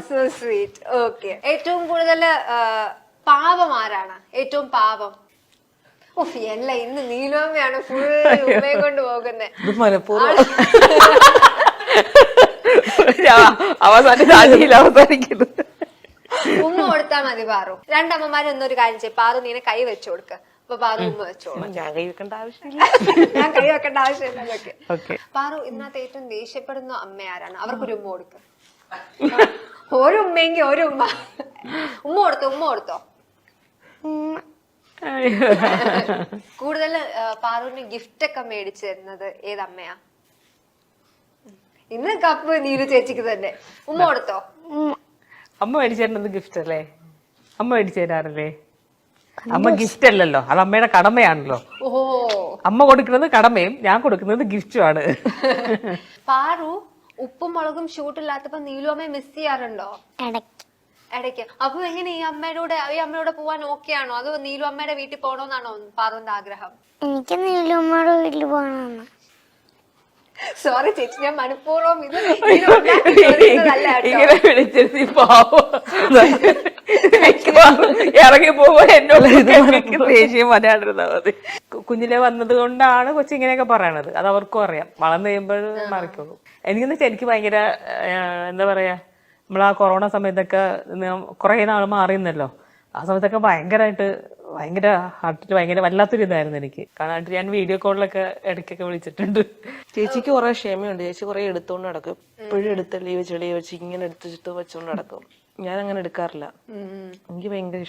So sweet. Okay, ഏറ്റവും കൂടുതൽ പാവം ആരാണ്? ഏറ്റവും പാവം? ഓഫ് അല്ല, ഇന്ന് നീലോമ്മയാണ് ഫുൾ ഉമ്മയെ കൊണ്ട് പോകുന്നത്. മനഃപൂർവ്വം അവസാനിക്കുന്നത്. ഉമ്മ കൊടുത്താ മതി പാറു. രണ്ടമ്മമാരും ഒന്നൊരു കാര്യം ചെയ്യും, പാറു നീനെ കൈ വെച്ചു കൊടുക്ക, അപ്പൊ പാറു ഉമ്മ വെച്ചോളൂ. ഞാൻ കൈ വെക്കേണ്ട ആവശ്യമില്ല. ഞാൻ കൈ വെക്കേണ്ട ആവശ്യമില്ല. ഓക്കെ. പാറു, ഇതിനകത്ത് ഏറ്റവും ദേഷ്യപ്പെടുന്ന അമ്മ ആരാണ്? അവർക്കൊരു ഉമ്മ കൊടുക്ക. ഒരു ഉമ്മയെങ്കിൽ ഒരു ഉമ്മ. ഉമ്മ കൊടുത്തോ. കൂടുതൽ പാറുവിന് ഗിഫ്റ്റ് ഒക്കെ മേടിച്ചു തരുന്നത് ഏതമ്മയാ? ഇന്ന് കപ്പ് നീരു ചേച്ചിക്ക് തന്നെ. ഉമ്മ കൊടുത്തോ? അമ്മ മേടിച്ചു തരുന്നത് ഗിഫ്റ്റ് അല്ലേ? അമ്മ മേടിച്ചു തരാറില്ലേ? അമ്മ ഗിഫ്റ്റ് അല്ലല്ലോ, അത് അമ്മയുടെ കടമയാണല്ലോ. ഓഹോ, അമ്മ കൊടുക്കുന്നത് കടമയും ഞാൻ കൊടുക്കുന്നത് ഗിഫ്റ്റുമാണ്. പാറു ഉപ്പും മുളകും ഷൂട്ടില്ലാത്തപ്പോ നീലുവമ്മയെ മിസ് ചെയ്യാറുണ്ടോ? ഇടയ്ക്ക്. അപ്പൊ എങ്ങനെ ഈ അമ്മയോടെ പോവാൻ ഓക്കെ ആണോ? അതോ നീലു അമ്മയുടെ വീട്ടിൽ പോണോന്നാണോ പാറുവിന്റെ ആഗ്രഹം? എനിക്ക് നീലുമ്മയുടെ വീട്ടിൽ പോകണമെന്ന്. സോറി ചേച്ചി, ഞാൻ മനഃപൂർവ്വം ഇത് ഇങ്ങനെ വിളിച്ചിരുത്തി പാവം ഇറങ്ങി പോകുമ്പോ എന്നോട് ദേഷ്യം വരാണ്ടിരുന്നാ മതി. കുഞ്ഞിലെ വന്നത് കൊണ്ടാണ് കൊച്ചിങ്ങനെയൊക്കെ പറയണത്. അത് അവർക്കും അറിയാം. വളർന്നു കഴിയുമ്പോൾ മറിക്കുള്ളൂ. എനിക്കെന്ന് വെച്ചാൽ എനിക്ക് ഭയങ്കര എന്താ പറയാ, നമ്മൾ ആ കൊറോണ സമയത്തൊക്കെ കുറെ നാൾ മാറിയെന്നല്ലോ. ആ സമയത്തൊക്കെ ഭയങ്കര ഹാർട്ടിൽ ഭയങ്കര വല്ലാത്തൊരു ഇതായിരുന്നു എനിക്ക്. കാരണം ഞാൻ വീഡിയോ കോളിലൊക്കെ ഇടയ്ക്കൊക്കെ വിളിച്ചിട്ടുണ്ട്. ചേച്ചിക്ക് കുറെ ക്ഷമയുണ്ട്. ചേച്ചി കുറെ എടുത്തോണ്ട് നടക്കും. എപ്പോഴും എടുത്ത് ലീവ് വെച്ച് ഇങ്ങനെ എടുത്തിട്ട് വെച്ചോണ്ട് നടക്കും. ഞാൻ അങ്ങനെ എടുക്കാറില്ല. എനിക്ക് ഭയങ്കര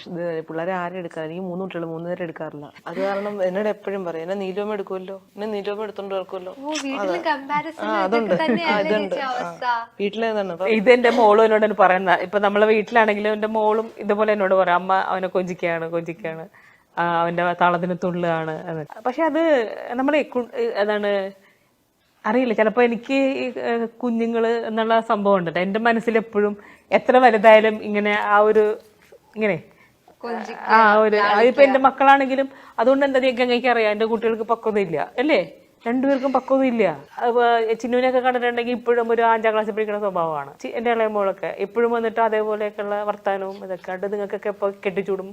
പിള്ളേരെ ആരും എടുക്കാറില്ല. എനിക്ക് 3 കുട്ടികൾ, 3 പേരെ എടുക്കാറില്ല. അത് കാരണം എന്നോട് എപ്പോഴും പറയും, എന്നെ നീലോമ എടുക്കുമല്ലോ, എന്നെ നീലോമ എടുത്തോണ്ട് നടക്കുമല്ലോ. അതുണ്ട്, വീട്ടിലേതാണ്. ഇതെന്റെ മോളും എന്നോട് പറയുന്ന, ഇപ്പൊ നമ്മളെ വീട്ടിലാണെങ്കിലും എന്റെ മോളും ഇതുപോലെ എന്നോട് പറയാം, അമ്മ അവനെ കൊഞ്ചിക്കാണ്, അവന്റെ താളത്തിന് തുള്ളുകയാണ്. പക്ഷെ അത് നമ്മളെ അറിയില്ല, ചിലപ്പോ എനിക്ക് കുഞ്ഞുങ്ങള് എന്നുള്ള സംഭവം ഉണ്ട് എന്റെ മനസ്സിൽ എപ്പോഴും. എത്ര വലുതായാലും ഇങ്ങനെ ഇപ്പൊ എന്റെ മക്കളാണെങ്കിലും. അതുകൊണ്ട് എന്താ ഗംഗയ്ക്ക് അറിയാം, എന്റെ കുട്ടികൾക്ക് പക്വതയില്ല അല്ലേ? രണ്ടുപേർക്കും പക്വതയില്ല. ചിന്നുവിനൊക്കെ കണ്ടിട്ടുണ്ടെങ്കിൽ ഇപ്പോഴും ഒരു 5ാം ക്ലാസ്സിൽ പഠിക്കുന്ന സ്വഭാവമാണ്. എന്റെ ഇളയ മോളൊക്കെ എപ്പോഴും വന്നിട്ട് അതേപോലെയൊക്കെയുള്ള വർത്താനവും ഇതൊക്കെ ഉണ്ട്. നിങ്ങൾക്കൊക്കെ എപ്പോ കെട്ടിച്ചൂടും,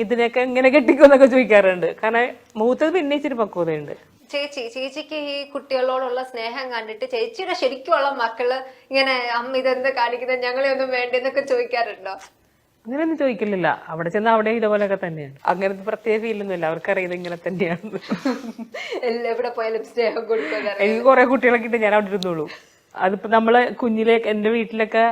ഇതിനൊക്കെ എങ്ങനെ കെട്ടിക്കുമെന്നൊക്കെ ചോദിക്കാറുണ്ട്. കാരണം മൂത്തത് പിന്നെ ഇച്ചിരി പക്വതയുണ്ട്. ചേച്ചിക്ക് ഈ കുട്ടികളോടുള്ള സ്നേഹം കണ്ടിട്ട് ചേച്ചിയുടെ ശരിക്കുള്ള മക്കള് ഇങ്ങനെ അമ്മ ഇതെന്ത് കാണിക്കുന്നത്, ഞങ്ങളെ ഒന്നും വേണ്ടെന്നൊക്കെ ചോദിക്കാറുണ്ടോ? അങ്ങനെയൊന്നും ചോദിക്കില്ല. അവിടെ ചെന്ന് അവിടെ ഇതുപോലെയൊക്കെ തന്നെയാണ്. അങ്ങനത്തെ പ്രത്യേക ഫീലൊന്നുമില്ല. അവർക്കറിയത് ഇങ്ങനെ തന്നെയാണ്. എവിടെ പോയാലും സ്നേഹം കൊടുക്കുക. എനിക്ക് കുറെ കുട്ടികളൊക്കെ ഇട്ട് ഞാൻ അവിടെ ഇരുന്നോളൂ. അതിപ്പോ നമ്മള് കുഞ്ഞിലേക്ക് എന്റെ വീട്ടിലൊക്കെ